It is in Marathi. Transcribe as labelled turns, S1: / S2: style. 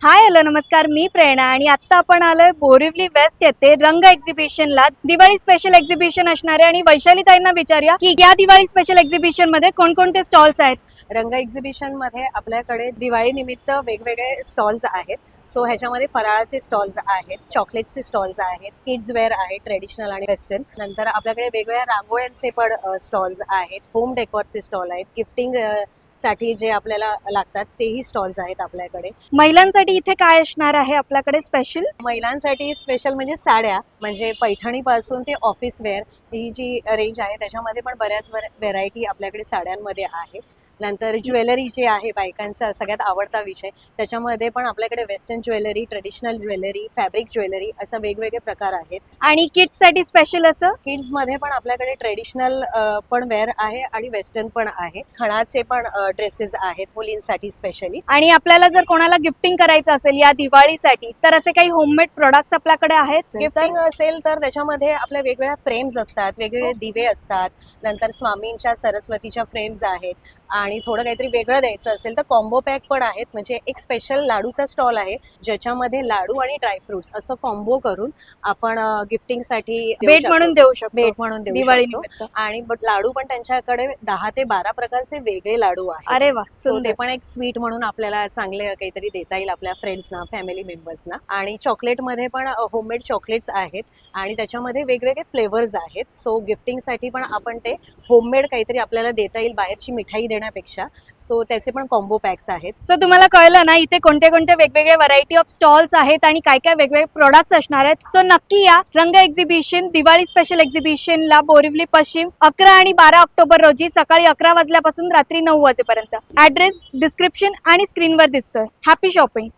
S1: हाय हॅलो नमस्कार, मी प्रेरणा आणि आता आपण आलोय बोरिवली वेस्ट येथे रंग एक्झिबिशनला. दिवाळी स्पेशल एक्झिबिशन असणार आहे आणि वैशाली ताईंना विचारूया की या दिवाळी स्पेशल एक्झिबिशन मध्ये कोणकोणते स्टॉल्स आहेत.
S2: रंग एक्झिबिशन मध्ये आपल्याकडे दिवाळी निमित्त वेगवेगळे स्टॉल्स आहेत. सो ह्याच्यामध्ये फराळाचे स्टॉल्स आहेत, चॉकलेटचे स्टॉल्स आहेत, किड्स वेअर आहे ट्रेडिशनल आणि वेस्टर्न. नंतर आपल्याकडे वेगवेगळ्या रांगोळ्यांचे पण स्टॉल्स आहेत, होम डेकोरचे स्टॉल आहेत, गिफ्टिंग साठी जे आपल्याला लागतात तेही स्टॉल्स आहेत आपल्याकडे.
S1: महिलांसाठी इथे काय असणार आहे आपल्याकडे स्पेशल?
S2: महिलांसाठी स्पेशल म्हणजे साड्या, म्हणजे पैठणी पासून ते office where he G range आहे त्याच्यामध्ये पण बऱ्याच व्हेरायटी आपल्याकडे साड्यांमध्ये आहे. नंतर ज्वेलरी जे आहे बायकांचा सगळ्यात आवडता विषय, त्याच्यामध्ये पण आपल्याकडे western jewellery, traditional jewellery, fabric jewellery असं वेगवेगळे प्रकार आहेत.
S1: आणि किड्स साठी स्पेशल असं
S2: किड्स मध्ये पण आपल्याकडे ट्रेडिशनल पण वेअर आहे आणि वेस्टर्न पण आहे. खणाचे पण ड्रेसेस आहेत मुलींसाठी स्पेशली.
S1: आणि आपल्याला जर कोणाला गिफ्टिंग करायचं असेल या दिवाळीसाठी तर असे काही होममेड प्रोडक्ट्स आपल्याकडे आहेत.
S2: गिफ्टिंग असेल तर त्याच्यामध्ये आपल्या वेगवेगळ्या फ्रेम्स असतात, वेगवेगळे दिवे असतात, नंतर स्वामींच्या सरस्वतीच्या फ्रेम्स आहेत. आणि थोडं काहीतरी वेगळं द्यायचं असेल तर कॉम्बो पॅक पण आहेत. म्हणजे एक स्पेशल लाडूचा स्टॉल आहे ज्याच्यामध्ये लाडू आणि ड्रायफ्रुट्स असं कॉम्बो करून आपण गिफ्टिंगसाठी
S1: भेट म्हणून देऊ शकतो.
S2: भेट म्हणून देऊ
S1: दिवाळी
S2: शकतो.
S1: निमित्त.
S2: आणि लाडू पण त्यांच्याकडे 10 ते 12 प्रकारचे वेगळे लाडू आहेत.
S1: अरे वा,
S2: सो
S1: सुंदर.
S2: ते पण एक स्वीट म्हणून आपल्याला चांगले काहीतरी देता येईल आपल्या फ्रेंड्सना, फॅमिली मेंबर्सना. आणि चॉकलेटमध्ये पण होममेड चॉकलेट्स आहेत आणि त्याच्यामध्ये वेगवेगळे फ्लेवर्स आहेत. सो गिफ्टिंगसाठी पण आपण ते होममेड काहीतरी आपल्याला देता येईल बाहेरची मिठाई देण्यापेक्षा. सो त्याचे पण कॉम्बो पॅक्स आहेत.
S1: सो तुम्हाला कळलं ना इथे कोणते कोणते वेगवेगळे व्हरायटी ऑफ स्टॉल्स आहेत आणि काय काय वेगवेगळे प्रोडक्ट्स असणार आहेत. सो नक्की या रंग एक्झिबिशन दिवाळी स्पेशल एक्झिबिशनला बोरिवली पश्चिम 11 आणि 12 ऑक्टोबर रोजी सकाळी 11 वाजल्यापासून रात्री 9 वाजेपर्यंत. ऍड्रेस डिस्क्रिप्शन आणि स्क्रीनवर दिसतोय. Happy shopping.